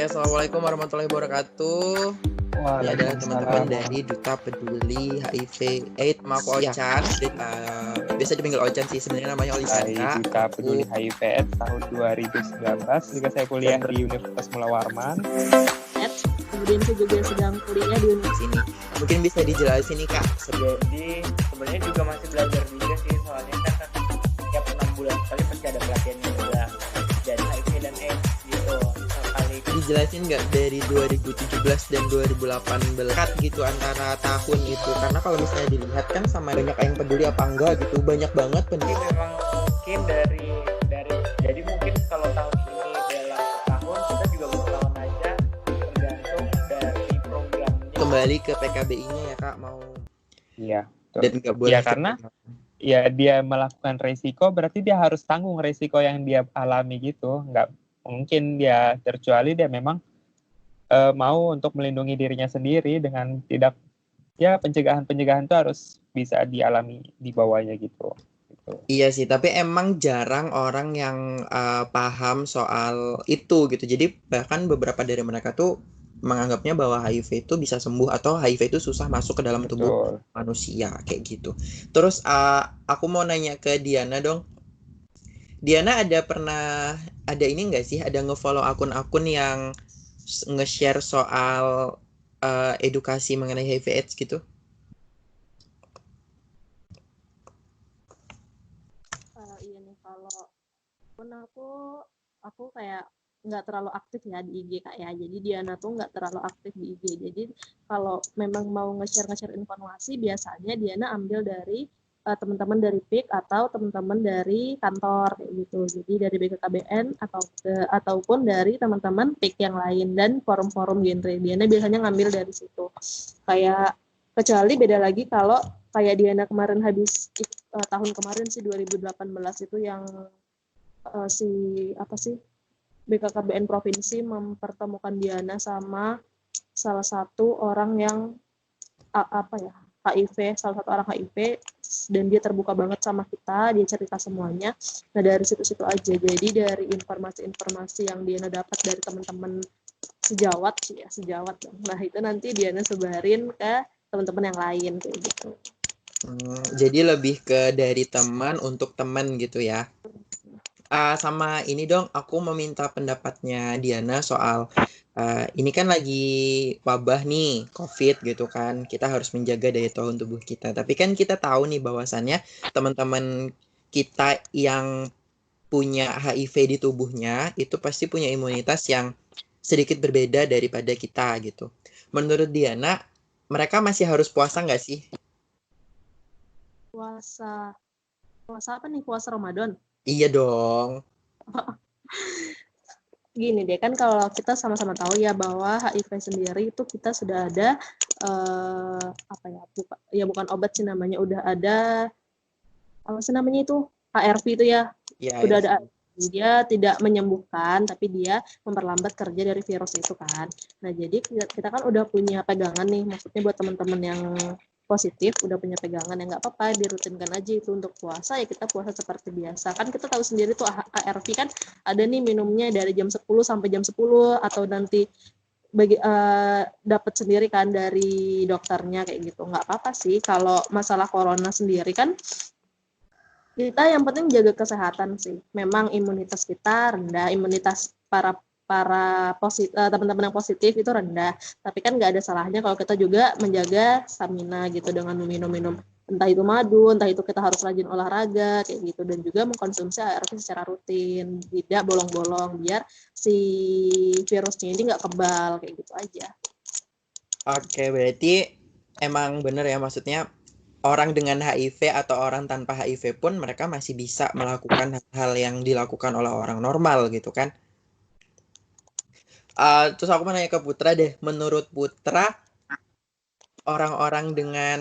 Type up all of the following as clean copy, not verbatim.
Assalamualaikum warahmatullahi wabarakatuh. Ini adalah teman-teman dari Duta Peduli HIV AIDS. Sama aku Ochan. Biasa dipanggil Ochan sih, sebenarnya namanya Olisandra. Duta Peduli HIV AIDS tahun 2019. Juga saya kuliah di Universitas Mula Warman. Kemudian saya juga sedang kuliah di universitas ini. Mungkin bisa dijelasin nih Kak. Jadi sebenarnya juga masih belajar juga sih, soalnya kan tiap 6 bulan sekali pasti ada pelatihan juga dari HIV dan AIDS gitu. Sekali dijelasin nggak dari 2017 dan 2018 gitu antara tahun itu, karena kalau misalnya dilihat kan sama banyak yang peduli apa enggak gitu, banyak banget peduli. Memang mungkin dari jadi mungkin kalau tahun ini dalam setahun kita juga bertahun aja, tergantung dari programnya. Kembali ke PKBI-nya ya Kak, mau Iya. dan nggak boleh ya karena ya dia melakukan resiko, berarti dia harus tanggung resiko yang dia alami gitu. Nggak mungkin dia, terkecuali dia memang mau untuk melindungi dirinya sendiri dengan tidak, ya pencegahan itu harus bisa dialami di bawahnya gitu. Iya sih, tapi emang jarang orang yang paham soal itu gitu. Jadi bahkan beberapa dari mereka tuh menganggapnya bahwa HIV itu bisa sembuh atau HIV itu susah masuk ke dalam tubuh manusia kayak gitu. Terus aku mau nanya ke Diana dong. Diana ada ini nggak sih, ada nge-follow akun-akun yang nge-share soal edukasi mengenai HIV/AIDS gitu? Iya nih, kalau pun aku kayak nggak terlalu aktif ya di IG Kak ya. Jadi Diana tuh nggak terlalu aktif di IG. Jadi kalau memang mau nge-share informasi, biasanya Diana ambil dari teman-teman dari PIK atau teman-teman dari kantor kayak gitu. Jadi dari BKKBN ataupun dari teman-teman PIK yang lain dan forum-forum genre. Diana biasanya ngambil dari situ. Kayak kecuali beda lagi kalau kayak Diana kemarin habis tahun kemarin sih 2018 itu yang BKKBN provinsi mempertemukan Diana sama salah satu orang yang HIV, salah satu orang HIV, dan dia terbuka banget sama kita, dia cerita semuanya. Nah dari situ-situ aja, jadi dari informasi-informasi yang Diana dapat dari teman-teman sejawat. Nah itu nanti Diana sebarin ke teman-teman yang lain kayak gitu. Jadi lebih ke dari teman untuk teman gitu ya. Sama ini dong, aku meminta pendapatnya Diana soal ini kan lagi wabah nih, COVID gitu kan. Kita harus menjaga daya tahan tubuh kita. Tapi kan kita tahu nih bahwasannya teman-teman kita yang punya HIV di tubuhnya itu pasti punya imunitas yang sedikit berbeda daripada kita gitu. Menurut Diana, mereka masih harus puasa nggak sih? Puasa apa nih? Puasa Ramadan? Iya dong. Gini deh, kan kalau kita sama-sama tahu ya bahwa HIV sendiri itu kita sudah ada bukan obat sih namanya, udah ada apa sih namanya itu ARV itu ya, udah ada. Dia tidak menyembuhkan, tapi dia memperlambat kerja dari virus itu kan. Nah jadi kita kan udah punya pegangan nih, maksudnya buat teman-teman yang positif udah punya pegangan, ya nggak apa-apa dirutinkan aja itu untuk puasa, ya kita puasa seperti biasa. Kan kita tahu sendiri tuh ARV kan ada nih minumnya dari jam 10 sampai jam 10 atau nanti dapat sendiri kan dari dokternya kayak gitu. Nggak apa-apa sih. Kalau masalah corona sendiri kan kita yang penting jaga kesehatan sih. Memang imunitas kita rendah, imunitas para teman-teman yang positif itu rendah, tapi kan nggak ada salahnya kalau kita juga menjaga stamina gitu dengan minum entah itu madu, entah itu kita harus rajin olahraga kayak gitu, dan juga mengkonsumsi ARV secara rutin, tidak bolong-bolong biar si virusnya ini nggak kebal kayak gitu aja. Oke, berarti emang bener ya, maksudnya orang dengan HIV atau orang tanpa HIV pun mereka masih bisa melakukan hal yang dilakukan oleh orang normal gitu kan. Terus aku mau nanya ke Putra deh, menurut Putra orang-orang dengan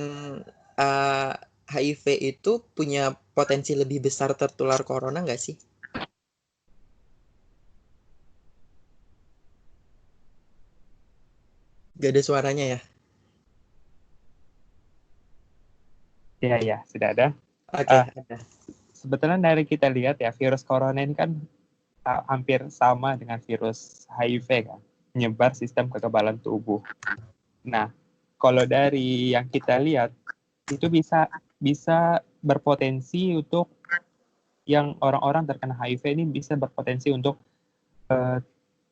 HIV itu punya potensi lebih besar tertular corona nggak sih? Gak ada suaranya ya? Iya, sudah ada. Oke, ada. Sebetulnya dari kita lihat ya, virus corona ini kan hampir sama dengan virus HIV kan. menyebar sistem kekebalan tubuh. Nah, kalau dari yang kita lihat itu bisa berpotensi untuk yang orang-orang terkena HIV ini bisa berpotensi untuk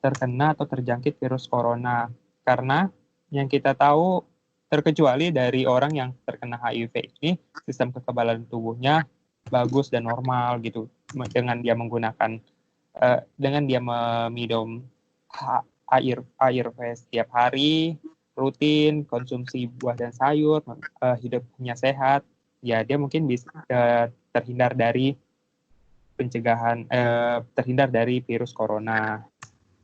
terkena atau terjangkit virus corona. Karena yang kita tahu, terkecuali dari orang yang terkena HIV ini, sistem kekebalan tubuhnya bagus dan normal gitu. Dengan dia menggunakan, dengan dia meminum air setiap hari, rutin, konsumsi buah dan sayur, hidupnya sehat, ya dia mungkin bisa terhindar dari terhindar dari virus corona.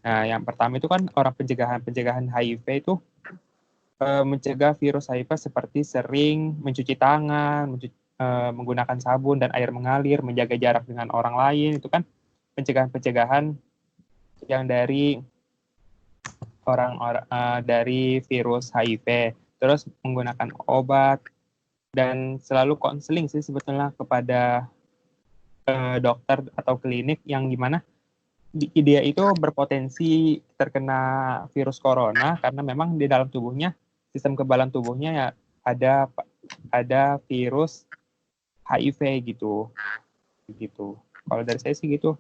Nah, yang pertama itu kan orang pencegahan HIV itu mencegah virus HIV seperti sering mencuci tangan, menggunakan sabun dan air mengalir, menjaga jarak dengan orang lain, itu kan pencegahan yang dari dari virus HIV. Terus menggunakan obat dan selalu konseling sih sebetulnya kepada dokter atau klinik yang gimana dia itu berpotensi terkena virus corona karena memang di dalam tubuhnya, sistem kekebalan tubuhnya ya ada virus HIV gitu. Kalau dari saya sih gitu.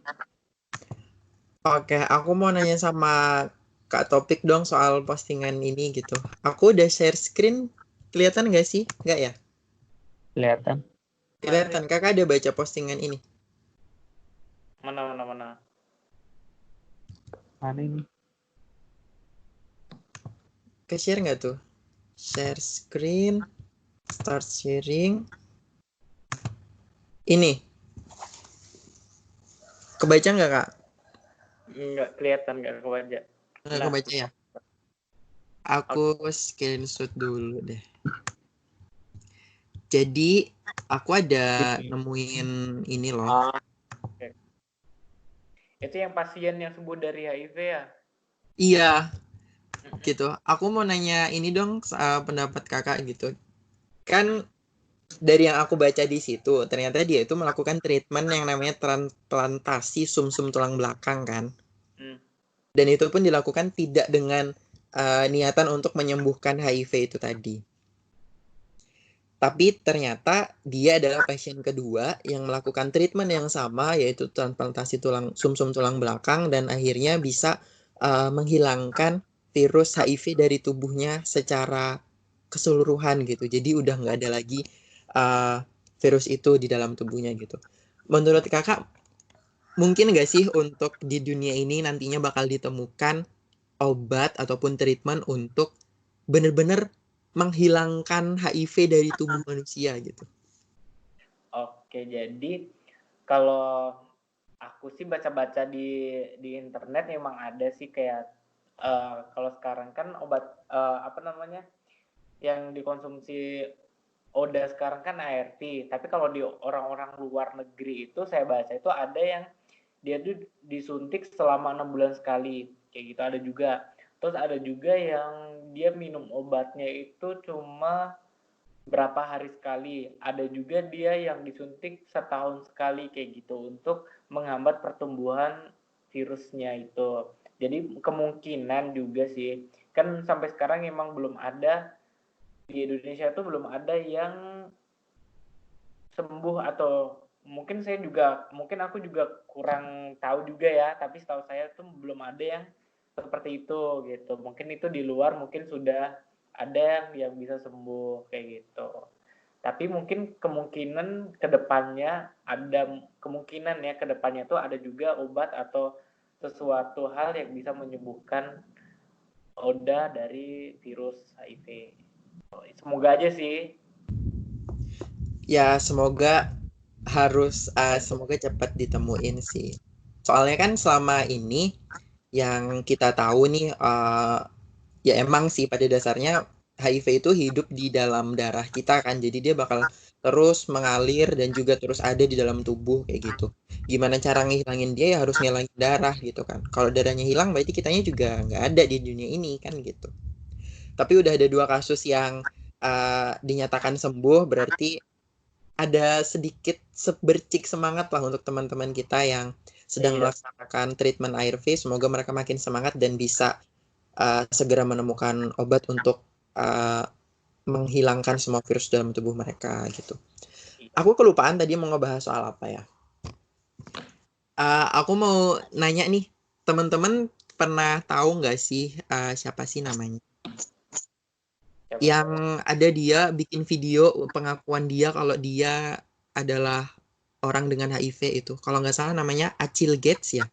Oke, aku mau nanya sama Kak Topik dong soal postingan ini gitu. Aku udah share screen, kelihatan nggak sih? Nggak ya? Kelihatan. Kelihatan, kakak ada baca postingan ini? Mana. Mana ini? Ke-share nggak tuh? Share screen, start sharing. Ini. Kebaca nggak, Kak? Nggak kelihatan, nggak kebaca. Nggak kebaca ya? Aku screenshot dulu deh. Jadi, aku ada nemuin ini loh. Okay. Itu yang pasien yang sembuh dari HIV ya? Iya, gitu. Aku mau nanya ini dong pendapat kakak gitu. Kan dari yang aku baca di situ, ternyata dia itu melakukan treatment yang namanya transplantasi sumsum tulang belakang kan. Dan itu pun dilakukan tidak dengan niatan untuk menyembuhkan HIV itu tadi. Tapi ternyata dia adalah pasien kedua yang melakukan treatment yang sama, yaitu transplantasi sumsum tulang belakang, dan akhirnya bisa menghilangkan virus HIV dari tubuhnya secara keseluruhan gitu. Jadi udah nggak ada lagi virus itu di dalam tubuhnya gitu. Menurut kakak, mungkin nggak sih untuk di dunia ini nantinya bakal ditemukan obat ataupun treatment untuk benar-benar menghilangkan HIV dari tubuh manusia gitu? Oke, jadi kalau aku sih baca-baca di internet memang ada sih kayak kalau sekarang kan obat yang dikonsumsi ODA sekarang kan ART, tapi kalau di orang-orang luar negeri itu saya baca itu ada yang dia tuh disuntik selama 6 bulan sekali, kayak gitu ada juga. Terus ada juga yang dia minum obatnya itu cuma berapa hari sekali. Ada juga dia yang disuntik setahun sekali kayak gitu untuk menghambat pertumbuhan virusnya itu. Jadi kemungkinan juga sih, kan sampai sekarang emang belum ada di Indonesia tuh belum ada yang sembuh, atau mungkin aku juga kurang tahu juga ya, tapi setahu saya tuh belum ada yang seperti itu gitu. Mungkin itu di luar mungkin sudah ada yang bisa sembuh kayak gitu. Tapi mungkin kemungkinan kedepannya tuh ada juga obat atau sesuatu hal yang bisa menyembuhkan ODA dari virus HIV. Semoga aja sih. Ya semoga semoga cepat ditemuin sih. Soalnya kan selama ini yang kita tahu nih, ya emang sih pada dasarnya HIV itu hidup di dalam darah kita kan, jadi dia bakal terus mengalir dan juga terus ada di dalam tubuh kayak gitu. Gimana cara ngilangin dia, ya harus ngilangin darah gitu kan. Kalau darahnya hilang berarti kitanya juga nggak ada di dunia ini kan gitu. Tapi udah ada 2 kasus yang dinyatakan sembuh, berarti ada sedikit bercik semangat lah untuk teman-teman kita yang sedang melaksanakan treatment ARV. Semoga mereka makin semangat dan bisa segera menemukan obat untuk menghilangkan semua virus dalam tubuh mereka gitu. Aku kelupaan tadi mau ngebahas soal apa ya. Aku mau nanya nih, teman-teman pernah tahu nggak sih siapa sih namanya? Siapa Yang tuh? ada dia bikin video pengakuan dia kalau dia adalah orang dengan HIV itu. Kalau nggak salah namanya Acil Gates ya,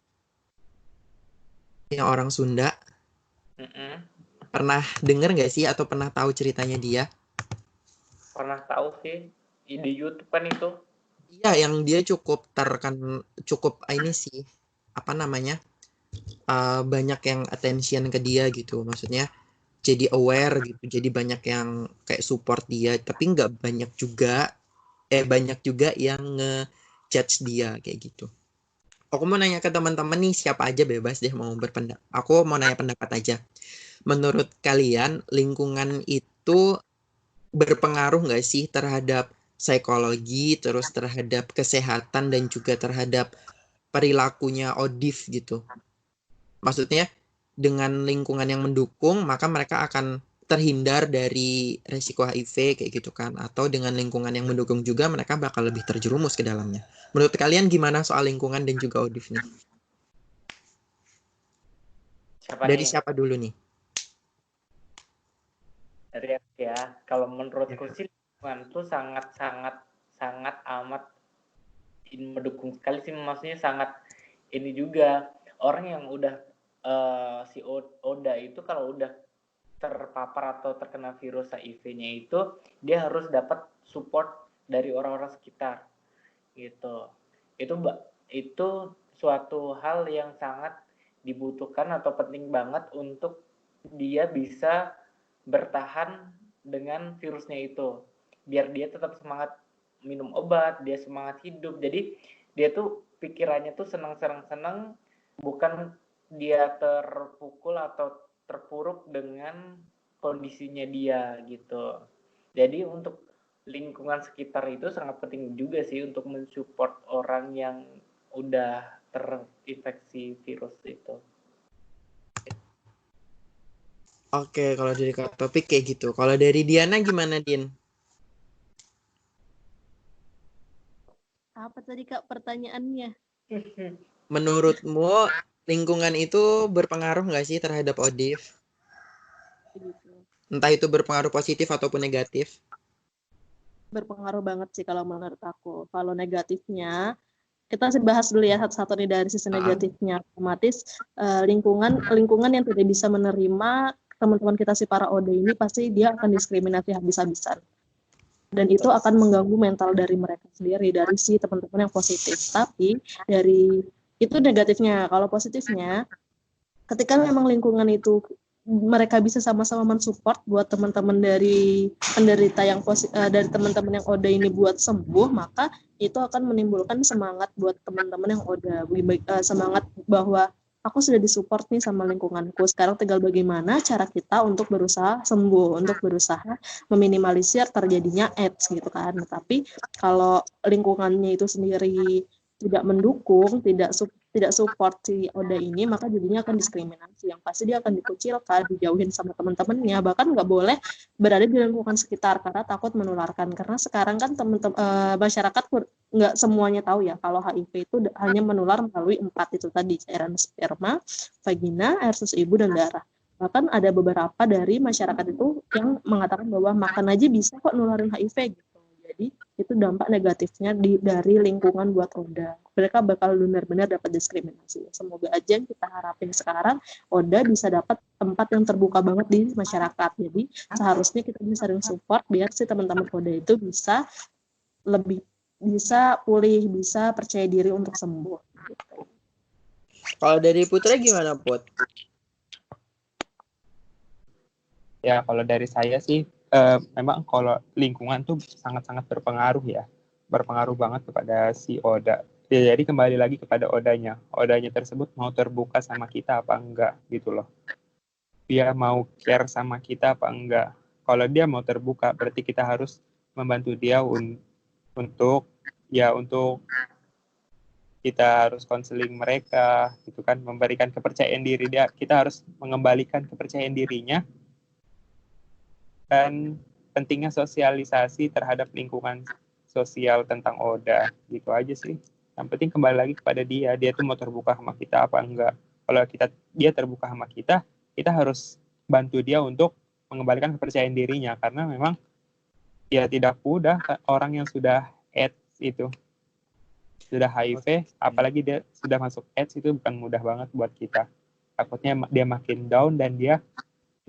yang orang Sunda. Mm-mm. Pernah denger nggak sih atau pernah tahu ceritanya dia? Pernah tahu sih di YouTube kan itu. Iya, yang dia cukup ini sih, apa namanya, banyak yang attention ke dia gitu. Maksudnya jadi aware gitu, jadi banyak yang kayak support dia, tapi banyak juga yang nge-judge dia kayak gitu. Aku mau nanya ke teman-teman nih, siapa aja bebas deh mau berpendapat. Aku mau nanya pendapat aja. Menurut kalian, lingkungan itu berpengaruh nggak sih terhadap psikologi, terus terhadap kesehatan, dan juga terhadap perilakunya Odif gitu? Maksudnya, dengan lingkungan yang mendukung, maka mereka akan terhindar dari resiko HIV kayak gitu kan. Atau dengan lingkungan yang mendukung juga, mereka bakal lebih terjerumus ke dalamnya. Menurut kalian gimana soal lingkungan dan juga Odif nih? Siapa Dari nih? siapa dulu nih? Dari aku ya. Kalau menurutku sih lingkungan tuh sangat sangat sangat amat mendukung sekali sih, maksudnya sangat ini juga orang yang udah si Oda itu kalau udah terpapar atau terkena virus HIV-nya itu dia harus dapat support dari orang-orang sekitar gitu. Itu suatu hal yang sangat dibutuhkan atau penting banget untuk dia bisa bertahan dengan virusnya itu. Biar dia tetap semangat minum obat, dia semangat hidup. Jadi dia tuh pikirannya tuh senang-senang, bukan dia terpukul atau terpuruk dengan kondisinya dia gitu. Jadi untuk lingkungan sekitar itu sangat penting juga sih untuk mensupport orang yang udah terinfeksi virus itu. Oke, kalau dari Kak Topik kayak gitu. Kalau dari Diana gimana, Din? Apa tadi Kak pertanyaannya? Menurutmu lingkungan itu berpengaruh nggak sih terhadap Odif? Begitu. Entah itu berpengaruh positif ataupun negatif? Berpengaruh banget sih kalau menurut aku. Kalau negatifnya, kita bahas dulu ya satu-satu nih dari sisi negatifnya. Otomatis lingkungan yang tidak bisa menerima teman-teman kita si para OD ini pasti dia akan diskriminasi habis-habisan. Dan itu akan mengganggu mental dari mereka sendiri, dari si teman-teman yang positif. Tapi dari itu negatifnya. Kalau positifnya, ketika memang lingkungan itu mereka bisa sama-sama mensupport buat teman-teman dari penderita yang dari teman-teman yang ODA ini buat sembuh, maka itu akan menimbulkan semangat buat teman-teman yang ODA, semangat bahwa aku sudah disupport nih sama lingkunganku, sekarang tinggal bagaimana cara kita untuk berusaha sembuh, untuk berusaha meminimalisir terjadinya AIDS gitu kan. Tapi kalau lingkungannya itu sendiri tidak mendukung, tidak support si Oda ini, maka jadinya akan diskriminasi. Yang pasti dia akan dikucilkan, dijauhin sama teman-temannya, bahkan nggak boleh berada di lingkungan sekitar karena takut menularkan. Karena sekarang kan teman-teman masyarakat nggak semuanya tahu ya kalau HIV itu hanya menular melalui 4 itu tadi, cairan sperma, vagina, air susu ibu, dan darah. Bahkan ada beberapa dari masyarakat itu yang mengatakan bahwa makan aja bisa kok nularin HIV gitu. Jadi itu dampak negatifnya dari lingkungan buat Oda. Mereka bakal benar-benar dapat diskriminasi. Semoga aja yang kita harapin sekarang Oda bisa dapat tempat yang terbuka banget di masyarakat. Jadi seharusnya kita bisa sering support biar si teman-teman Oda itu bisa lebih bisa pulih, bisa percaya diri untuk sembuh. Gitu. Kalau dari Putra gimana, Put? Ya, kalau dari saya sih, memang kalau lingkungan tuh sangat-sangat berpengaruh ya. Berpengaruh banget kepada si Oda. Ya, jadi kembali lagi kepada Odanya. Odanya tersebut mau terbuka sama kita apa enggak gitu loh. Dia mau care sama kita apa enggak. Kalau dia mau terbuka, berarti kita harus membantu dia untuk kita harus konseling mereka gitu kan, memberikan kepercayaan diri dia, kita harus mengembalikan kepercayaan dirinya, dan pentingnya sosialisasi terhadap lingkungan sosial tentang ODA gitu aja sih. Yang penting kembali lagi kepada dia tuh mau terbuka sama kita apa enggak. Kalau dia terbuka sama kita harus bantu dia untuk mengembalikan kepercayaan dirinya, karena memang ya tidak mudah orang yang sudah AIDS itu, sudah HIV, apalagi dia sudah masuk AIDS, itu bukan mudah banget buat kita. Takutnya dia makin down dan dia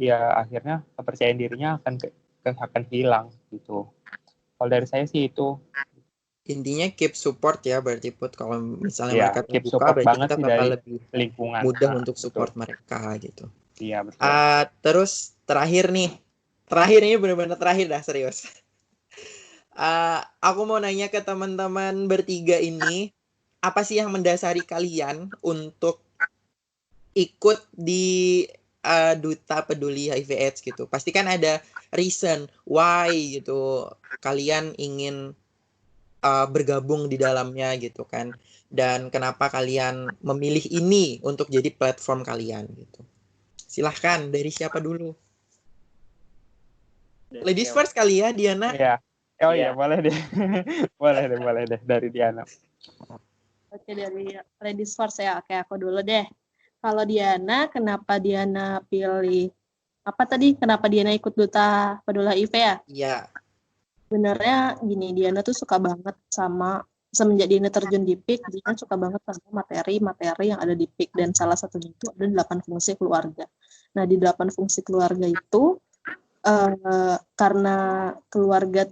ya akhirnya kepercayaan dirinya akan hilang gitu. Kalau dari saya sih itu. Intinya keep support ya berarti Put. Kalau misalnya Ya, mereka keep terbuka support berarti banget kita sih bakal dari lebih lingkungan. mudah Nah, untuk support mereka gitu. Iya, betul. Terus terakhir ini benar-benar terakhir dah, serius. Aku mau nanya ke teman-teman bertiga ini, apa sih yang mendasari kalian untuk ikut di Duta Peduli HIV/AIDS gitu? Pasti kan ada reason why gitu kalian ingin bergabung di dalamnya gitu kan, dan kenapa kalian memilih ini untuk jadi platform kalian gitu. Silahkan, dari siapa dulu? Ladies first kali ya, Diana. Iya. Oh iya, boleh deh. boleh deh dari Diana. Oke, dari ladies first ya. Oke, aku dulu deh. Kalau Diana, kenapa Diana pilih apa tadi? Kenapa Diana ikut Duta Peduli HIV ya? Iya. Sebenarnya gini, Diana tuh suka banget sama, semenjak Diana terjun di PIK, Diana suka banget sama materi-materi yang ada di PIK, dan salah satunya itu ada 8 fungsi keluarga. Nah, di 8 fungsi keluarga itu karena keluarga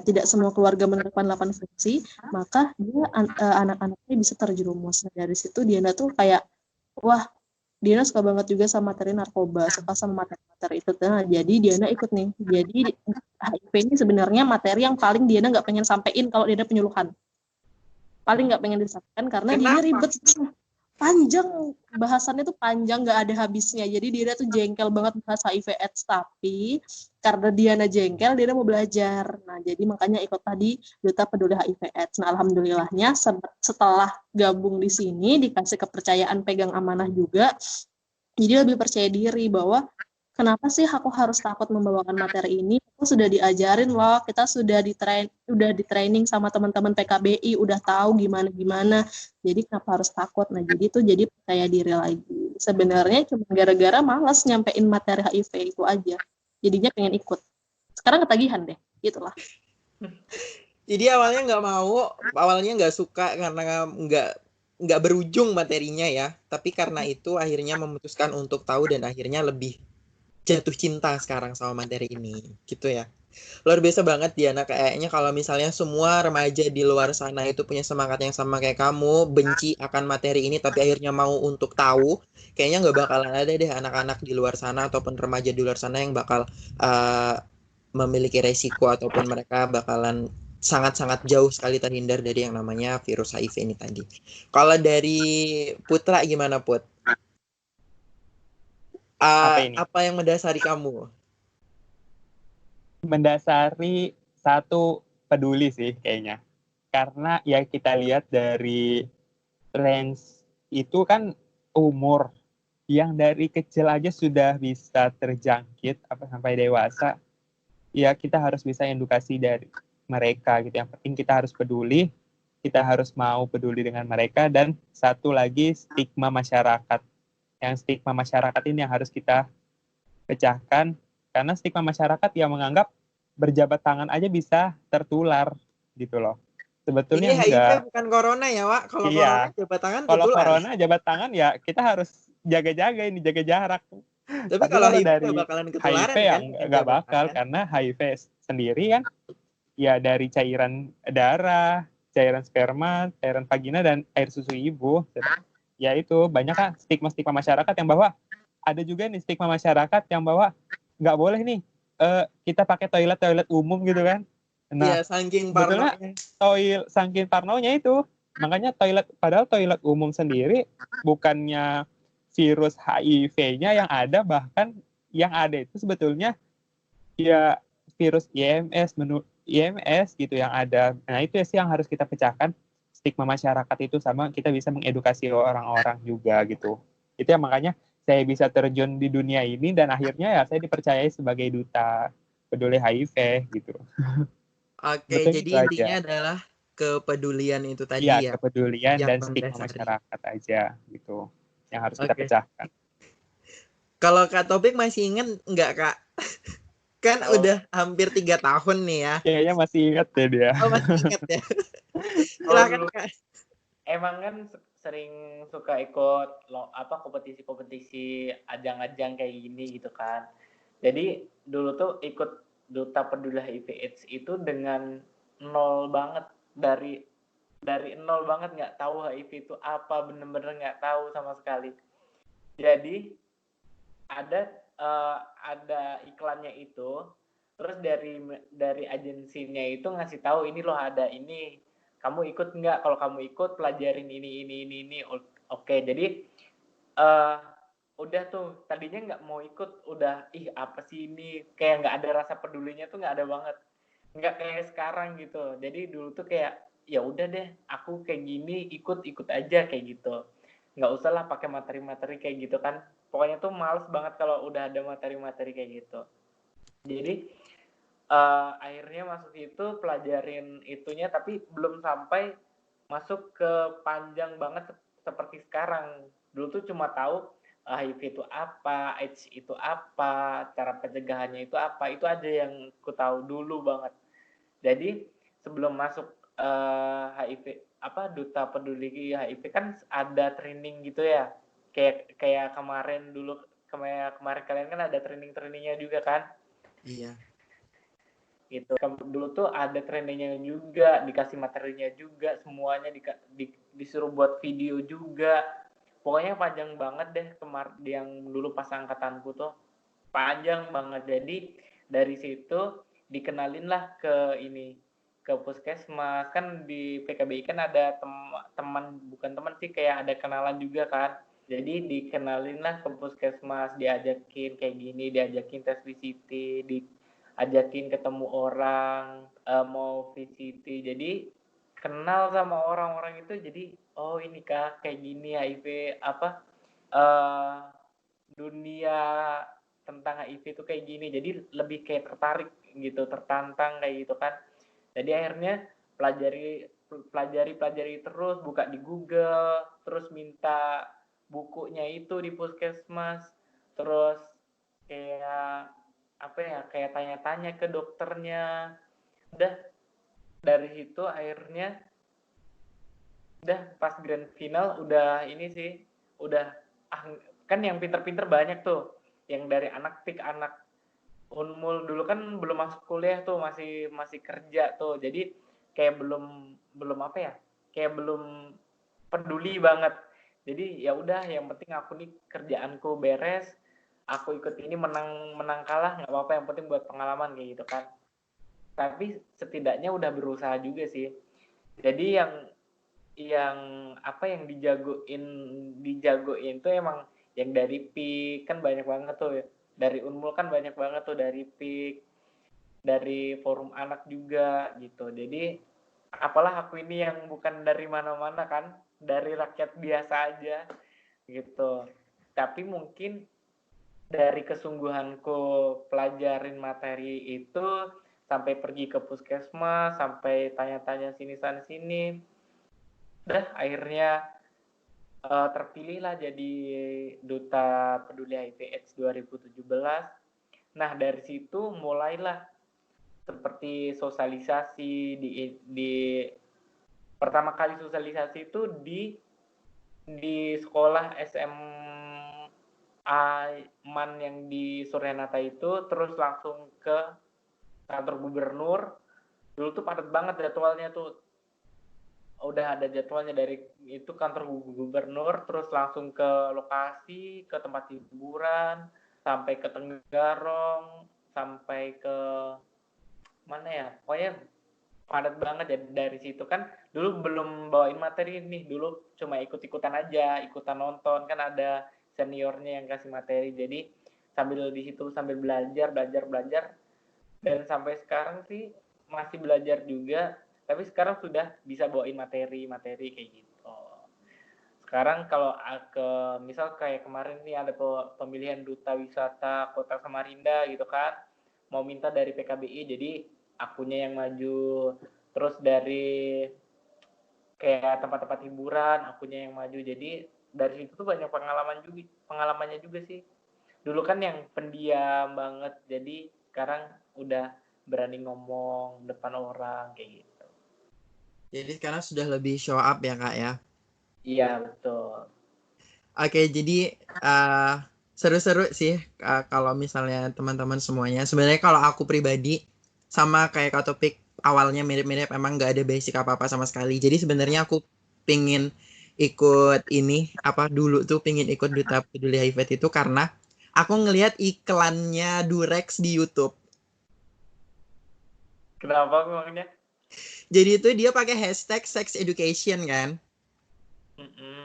tidak semua keluarga menerapkan 8 fungsi, maka dia anak-anaknya bisa terjerumus. Nah, dari situ Diana tuh kayak, wah, Diana suka banget juga sama materi narkoba, suka sama materi-materi itu. Nah, jadi Diana ikut nih. Jadi HIV ini sebenarnya materi yang paling Diana nggak pengen sampein kalau Diana penyuluhan. Paling nggak pengen disampaikan karena Diana ribet. Panjang, bahasannya tuh panjang, nggak ada habisnya. Jadi Diana tuh jengkel banget bahas HIV/AIDS, tapi karena Diana jengkel, Diana mau belajar. Nah, jadi makanya ikut tadi Duta Peduli HIV/AIDS. Nah, alhamdulillahnya setelah gabung di sini, dikasih kepercayaan pegang amanah juga, jadi lebih percaya diri bahwa kenapa sih aku harus takut membawakan materi ini? Aku sudah diajarin loh, kita sudah di training sama teman-teman PKBI, udah tahu gimana. Jadi kenapa harus takut? Nah, jadi itu jadi percaya diri lagi. Sebenarnya cuma gara-gara malas nyampein materi HIV itu aja. Jadinya pengen ikut. Sekarang ketagihan deh, gitulah. Jadi awalnya nggak suka karena nggak berujung materinya ya. Tapi karena itu akhirnya memutuskan untuk tahu dan akhirnya lebih jatuh cinta sekarang sama materi ini, gitu ya. Luar biasa banget Diana, kayaknya kalau misalnya semua remaja di luar sana itu punya semangat yang sama kayak kamu, benci akan materi ini tapi akhirnya mau untuk tahu, kayaknya nggak bakalan ada deh anak-anak di luar sana ataupun remaja di luar sana yang bakal memiliki resiko ataupun mereka bakalan sangat-sangat jauh sekali terhindar dari yang namanya virus HIV ini tadi. Kalau dari Putra gimana, Put? Apa yang mendasari kamu? Mendasari satu, peduli sih kayaknya. Karena ya kita lihat dari range itu kan umur yang dari kecil aja sudah bisa terjangkit sampai dewasa. Ya kita harus bisa edukasi dari mereka gitu. Yang penting kita harus peduli, kita harus mau peduli dengan mereka, dan satu lagi stigma masyarakat. Yang stigma masyarakat ini yang harus kita pecahkan, karena stigma masyarakat yang menganggap berjabat tangan aja bisa tertular gitu loh. Sebetulnya ini HIV enggak. Bukan corona ya, Wak. Kalau iya. Corona jabat tangan tertular. Kalau corona jabat tangan ya kita harus jaga-jaga ini, jaga jarak. Tapi kalau HIV dari bakalan ketularan HIV kan? Nggak bakal, karena HIV sendiri kan ya dari cairan darah, cairan sperma, cairan vagina, dan air susu ibu. Ya itu banyak kan stigma-stigma masyarakat yang bahwa ada juga nih stigma masyarakat yang bahwa nggak boleh nih kita pakai toilet umum gitu kan. Nah, saking parnonya. Saking parnonya itu. Makanya padahal toilet umum sendiri bukannya virus HIV-nya yang ada, bahkan yang ada itu sebetulnya ya virus IMS gitu yang ada. Nah, itu sih yang harus kita pecahkan, stigma masyarakat itu, sama kita bisa mengedukasi orang-orang juga gitu. Itu yang makanya saya bisa terjun di dunia ini dan akhirnya ya saya dipercayai sebagai duta peduli HIV gitu. Oke, Betul jadi itu aja. intinya adalah kepedulian itu Iya, tadi ya, kepedulian yang dan stigma mendasari. masyarakat aja gitu yang harus kita Oke. pecahkan. Kalau Kak Topik masih ingat nggak Kak? Kan Oh, udah hampir 3 tahun nih ya. Kayaknya masih ingat deh dia. Oh masih ingat ya? kalau Silakan dulu Kak. emang kan sering suka ikut kompetisi-kompetisi ajang-ajang kayak gini gitu kan. Jadi dulu tuh ikut Duta Peduli HIV/AIDS itu dengan nol banget, dari nol banget, nggak tahu HIV itu apa, bener-bener nggak tahu sama sekali. Jadi ada ada iklannya itu, terus dari agensinya itu ngasih tahu ini loh ada ini, kamu ikut nggak? Kalau kamu ikut pelajarin ini. Oke, jadi eh udah tuh tadinya nggak mau ikut, udah apa sih ini, kayak nggak ada rasa pedulinya tuh, nggak ada banget, nggak kayak sekarang gitu. Jadi dulu tuh kayak ya udah deh, aku kayak gini ikut aja kayak gitu, nggak usah lah pakai materi-materi kayak gitu kan. Pokoknya tuh males banget kalau udah ada materi-materi kayak gitu. Jadi akhirnya masuk itu pelajarin itunya, tapi belum sampai masuk ke panjang banget seperti sekarang. Dulu tuh cuma tahu HIV itu apa, AIDS itu apa, cara pencegahannya itu apa, itu aja yang ku tahu dulu banget. Jadi sebelum masuk HIV apa Duta Peduli HIV kan ada training gitu ya. Kayak kemarin dulu, kemarin kalian kan ada trainingnya juga kan? Iya. Gitu. Dulu tuh ada trainingnya juga, dikasih materinya juga, semuanya disuruh buat video juga. Pokoknya panjang banget deh yang dulu pas angkatanku tuh. Panjang banget. Jadi dari situ dikenalin lah ke ini, ke puskesmas. Kan di PKBI kan ada teman, bukan teman sih, kayak ada kenalan juga kan. Jadi dikenalin lah ke puskesmas, diajakin kayak gini, diajakin tes VCT, diajakin ketemu orang, mau VCT. Jadi kenal sama orang-orang itu, jadi oh ini kah kayak gini HIV apa dunia tentang HIV itu kayak gini. Jadi lebih kayak tertarik gitu, tertantang kayak gitu kan. Jadi akhirnya pelajari terus, buka di Google, terus minta bukunya itu di puskesmas, terus kayak apa ya, kayak tanya-tanya ke dokternya. Udah dari situ akhirnya udah pas grand final udah ini sih, udah kan yang pinter-pinter banyak tuh, yang dari anak TIK, anak Unmul. Dulu kan belum masuk kuliah tuh, masih kerja tuh, jadi kayak belum apa ya, kayak belum peduli banget. Jadi ya udah, yang penting aku nih kerjaanku beres, aku ikut ini, menang kalah nggak apa-apa, yang penting buat pengalaman kayak gitu kan. Tapi setidaknya udah berusaha juga sih. Jadi yang apa, yang dijagoin tuh emang yang dari PIK kan banyak banget tuh, dari Unmul kan banyak banget tuh, dari PIK, dari forum anak juga gitu. Jadi apalah aku ini yang bukan dari mana-mana kan, dari rakyat biasa aja gitu. Tapi mungkin dari kesungguhanku pelajarin materi itu, sampai pergi ke puskesmas, sampai tanya-tanya sini sana sini, udah akhirnya terpilihlah jadi Duta Peduli HIV/AIDS 2017. Nah dari situ mulailah seperti sosialisasi di pertama kali sosialisasi itu di sekolah SMA MAN yang di Suryanata itu, terus langsung ke kantor gubernur. Dulu tuh padat banget jadwalnya tuh, udah ada jadwalnya dari itu kantor gubernur, terus langsung ke lokasi, ke tempat hiburan, sampai ke Tenggarong, sampai ke mana ya, pokoknya padat banget ya. Dari situ kan dulu belum bawain materi nih, dulu cuma ikut-ikutan aja, ikutan nonton, kan ada seniornya yang kasih materi. Jadi sambil di situ sambil belajar, dan sampai sekarang sih masih belajar juga. tapi sekarang sudah bisa bawain materi kayak gitu. Sekarang kalau misal kayak kemarin nih ada pemilihan duta wisata Kota Samarinda gitu kan, mau minta dari PKBI, jadi akunya yang maju, terus dari kayak tempat-tempat hiburan akunya yang maju, jadi dari situ tuh banyak pengalamannya juga sih. Dulu kan yang pendiam banget, jadi sekarang udah berani ngomong depan orang kayak gitu. Jadi sekarang sudah lebih show up ya Kak ya. Iya betul. Oke, jadi seru-seru sih kalau misalnya teman-teman semuanya. Sebenarnya kalau aku pribadi sama kayak Kak Topik awalnya mirip-mirip, emang nggak ada basic apa-apa sama sekali. Jadi sebenarnya aku pingin ikut ini dulu tuh pingin ikut Duta Peduli HIV itu karena aku ngelihat iklannya Durex di YouTube. Kenapa memangnya? Jadi itu dia pakai hashtag sex education kan.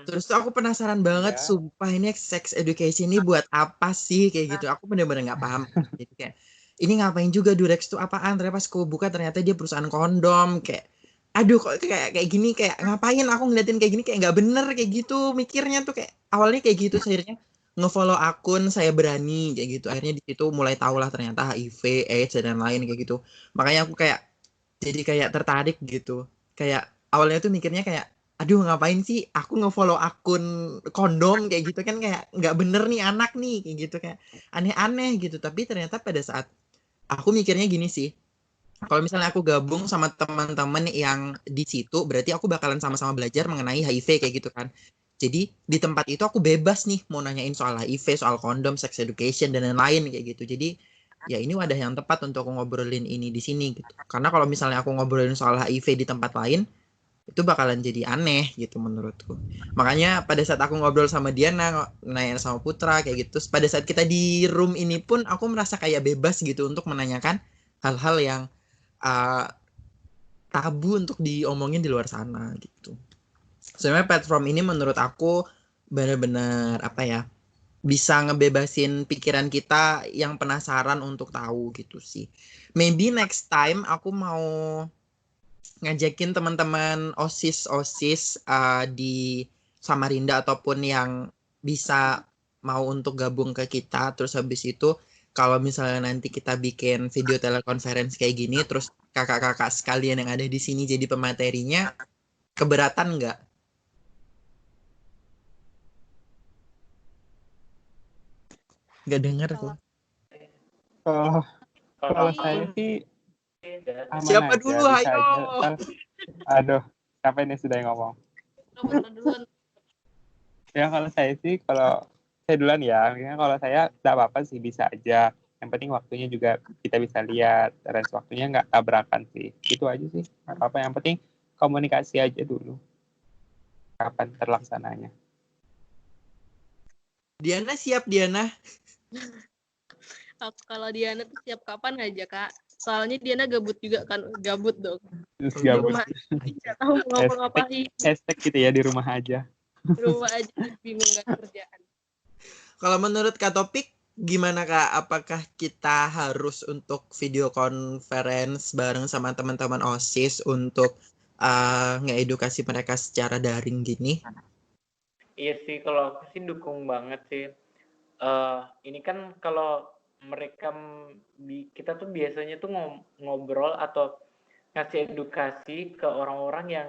Terus tuh aku penasaran banget, sumpah ini sex education ini buat apa sih kayak gitu. Aku bener-bener nggak paham. Jadi kayak ini ngapain juga Durex tuh apaan? Ternyata pas aku buka ternyata dia perusahaan kondom. Kayak aduh kok kayak gini, kayak ngapain aku ngeliatin kayak gini, kayak nggak bener kayak gitu mikirnya tuh. Kayak awalnya kayak gitu, akhirnya ngefollow akun Saya Berani kayak gitu. Akhirnya di situ mulai tahu lah ternyata HIV, AIDS dan lain kayak gitu. Makanya aku kayak jadi kayak tertarik gitu. Kayak awalnya tuh mikirnya kayak aduh ngapain sih aku ngefollow akun kondom kayak gitu kan, kayak nggak bener nih anak nih kayak gitu, kayak aneh-aneh gitu. Tapi ternyata pada saat aku mikirnya gini sih, kalau misalnya aku gabung sama teman-teman yang di situ berarti aku bakalan sama-sama belajar mengenai HIV kayak gitu kan. Jadi di tempat itu aku bebas nih mau nanyain soal HIV, soal kondom, sex education dan lain-lain kayak gitu. Jadi ya ini wadah yang tepat untuk aku ngobrolin ini di sini gitu. Karena kalau misalnya aku ngobrolin soal HIV di tempat lain itu bakalan jadi aneh gitu menurutku. Makanya pada saat aku ngobrol sama Diana, nanya sama Putra kayak gitu, pada saat kita di room ini pun aku merasa kayak bebas gitu untuk menanyakan hal-hal yang tabu untuk diomongin di luar sana gitu. Sebenarnya platform ini menurut aku benar-benar bisa ngebebasin pikiran kita yang penasaran untuk tahu gitu sih. Maybe next time aku mau ngajakin teman-teman OSIS di Samarinda ataupun yang bisa mau untuk gabung ke kita. Terus habis itu kalau misalnya nanti kita bikin video telekonferensi kayak gini, terus kakak-kakak sekalian yang ada di sini jadi pematerinya, keberatan nggak? Nggak denger aku. Kalau saya sih aman Siapa aja, dulu? bisa Ayo. aja. Aduh, siapa ini sudah ngomong? Ya kalau saya sih, kalau saya duluan ya, kalau saya tidak apa-apa sih, bisa aja. Yang penting waktunya juga kita bisa lihat, range waktunya nggak tabrakan sih. Itu aja sih, nggak apa-apa. Yang penting komunikasi aja dulu. Kapan terlaksananya. Diana siap, Diana? Kalau Diana tuh siap kapan aja Kak. Soalnya Diana gabut juga kan, gabut dong. Terus Di rumah nggak tahu mau ngapain. Hashtag gitu ya, di rumah aja. Di rumah aja bingung gak kerjaan. Kalau menurut Kak Topik, gimana Kak? Apakah kita harus untuk video conference bareng sama teman-teman OSIS untuk ngeedukasi mereka secara daring gini? Iya sih, kalau aku sih dukung banget sih. Ini kan kalau mereka kita tuh biasanya tuh ngobrol atau ngasih edukasi ke orang-orang yang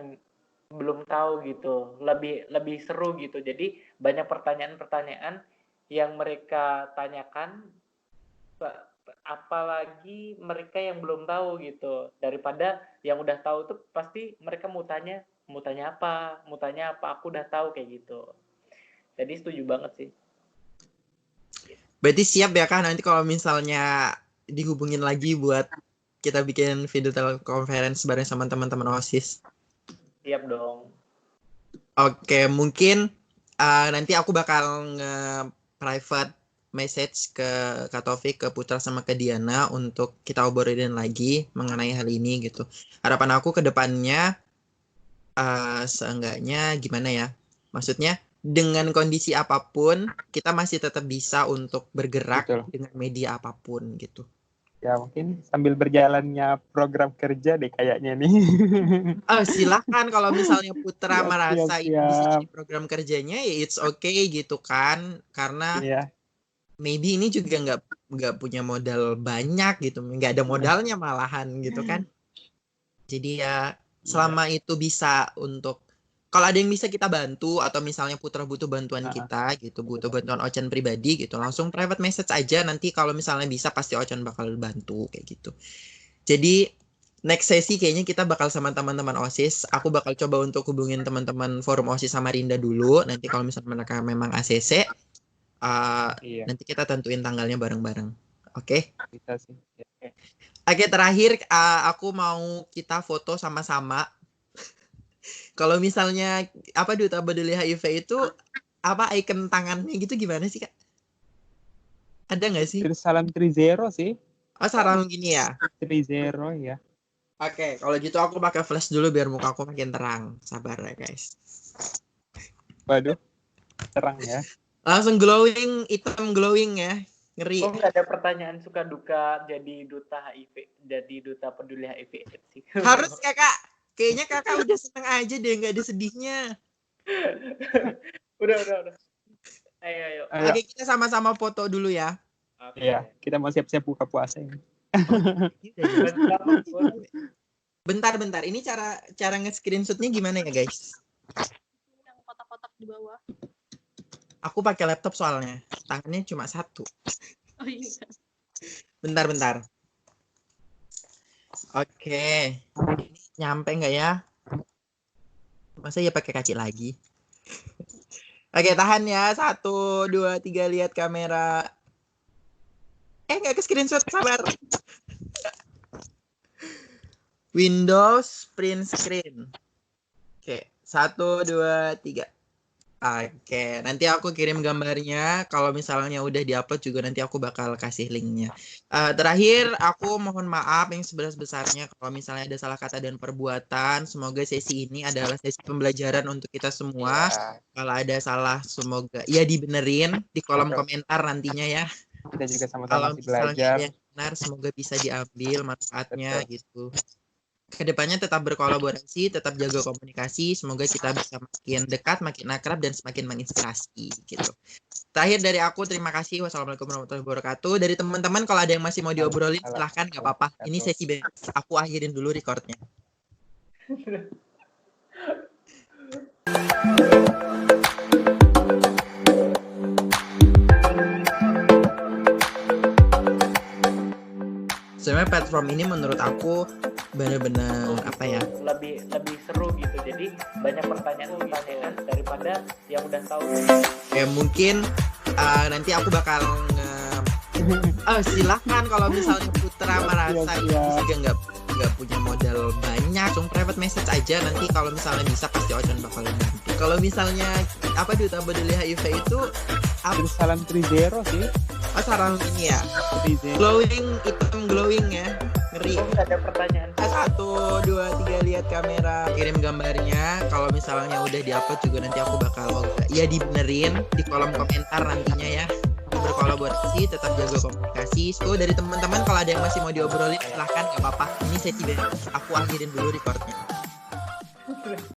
belum tahu gitu, lebih seru gitu. Jadi banyak pertanyaan-pertanyaan yang mereka tanyakan, apalagi mereka yang belum tahu gitu, daripada yang udah tahu tuh pasti mereka mau tanya apa, aku udah tahu kayak gitu. Jadi setuju banget sih. Berarti siap ya Kak nanti kalau misalnya dihubungin lagi buat kita bikin video teleconference bareng sama teman-teman OSIS? Siap dong. Oke, mungkin nanti aku bakal nge-private message ke Kak Taufik, ke Putra, sama ke Diana untuk kita obrolin lagi mengenai hal ini gitu. Harapan aku ke depannya seenggaknya gimana ya? Maksudnya dengan kondisi apapun kita masih tetap bisa untuk bergerak dengan media apapun gitu. Ya mungkin sambil berjalannya program kerja deh kayaknya nih. Silakan kalau misalnya Putra Siap, merasa siap, ini bisa siap. jadi program kerjanya, ya it's okay gitu kan. Karena Iya, maybe ini juga nggak punya modal banyak gitu, nggak ada modalnya malahan gitu kan. Jadi ya selama itu bisa untuk, kalau ada yang bisa kita bantu atau misalnya Putra butuh bantuan kita gitu, butuh bantuan Ochan pribadi gitu, langsung private message aja, nanti kalau misalnya bisa pasti Ochan bakal bantu kayak gitu. Jadi next sesi kayaknya kita bakal sama teman-teman OSIS. Aku bakal coba untuk hubungin teman-teman forum OSIS Samarinda dulu. Nanti kalau misalnya mereka memang ACC, iya, nanti kita tentuin tanggalnya bareng-bareng. Oke? bisa sih. Ya. Oke, terakhir aku mau kita foto sama-sama. Kalau misalnya apa Duta Peduli HIV itu apa icon tangannya gitu gimana sih, Kak? Ada nggak sih? Salam 30 sih. Oh, sarang gini ya. 30 ya. Oke, kalau gitu aku pakai flash dulu biar muka aku makin terang. Sabar ya, guys. Waduh. Terang ya. Langsung glowing, hitam glowing ya. Ngeri. Kok nggak ada pertanyaan suka duka jadi duta HIV, jadi duta peduli HIV sih? Harus Kakak. Kayaknya Kakak udah seneng aja deh, nggak ada sedihnya. Udah. Ayo. Oke, kita sama-sama foto dulu ya. Iya, kita mau siap-siap buka puasa ini. Bentar. Ini cara nge-screenshotnya gimana ya, guys? Yang kotak-kotak di bawah. Aku pakai laptop soalnya. Tangannya cuma satu. Oh iya. Bentar. Oke. Ini nyampe nggak ya? Masa ya pakai kaki lagi? Oke, tahan ya. 1, 2, 3, lihat kamera. Nggak ke screenshot, sabar. Windows print screen. Oke, 1, 2, 3. Oke, nanti aku kirim gambarnya. Kalau misalnya udah diupload juga nanti aku bakal kasih linknya. Terakhir, aku mohon maaf yang sebesar-besarnya kalau misalnya ada salah kata dan perbuatan. Semoga sesi ini adalah sesi pembelajaran untuk kita semua. Kalau ada salah, semoga ya dibenerin di kolom komentar nantinya ya. Kita juga sama-sama Kalau masih misalnya belajar. ada yang benar, semoga bisa diambil manfaatnya gitu. Kedepannya tetap berkolaborasi, tetap jaga komunikasi. Semoga kita bisa makin dekat, makin akrab, dan semakin menginspirasi gitu. Terakhir dari aku, terima kasih. Wassalamualaikum warahmatullahi wabarakatuh. Dari teman-teman, kalau ada yang masih mau diobrolin, silahkan, nggak apa-apa. Ini sesi bebas. Aku akhirin dulu recordnya. Sebenarnya platform ini menurut aku benar-benar apa ya? Lebih seru gitu. Jadi banyak pertanyaan daripada yang udah tahu. Ya mungkin nanti aku bakal silahkan kalau misalnya Putra merasa ini juga nggak punya modal banyak, langsung private message aja. Nanti kalau misalnya bisa pasti Ochan bakal bantu. Kalau misalnya apa Duta Peduli HIV itu Salam 30 sih. Oh, sarang ini ya. 30. Glowing, hitam glowing ya. Ngeri. Kok nggak ada pertanyaan? 1, 2, 3, lihat kamera. Kirim gambarnya. Kalau misalnya udah diupload juga nanti aku bakal ya dibenerin di kolom komentar nantinya ya. Berkolaborasi, tetap jaga komunikasi. So dari teman-teman kalau ada yang masih mau diobrolin silahkan, nggak apa-apa. Ini sesi bebas. Aku akhirin dulu recordnya.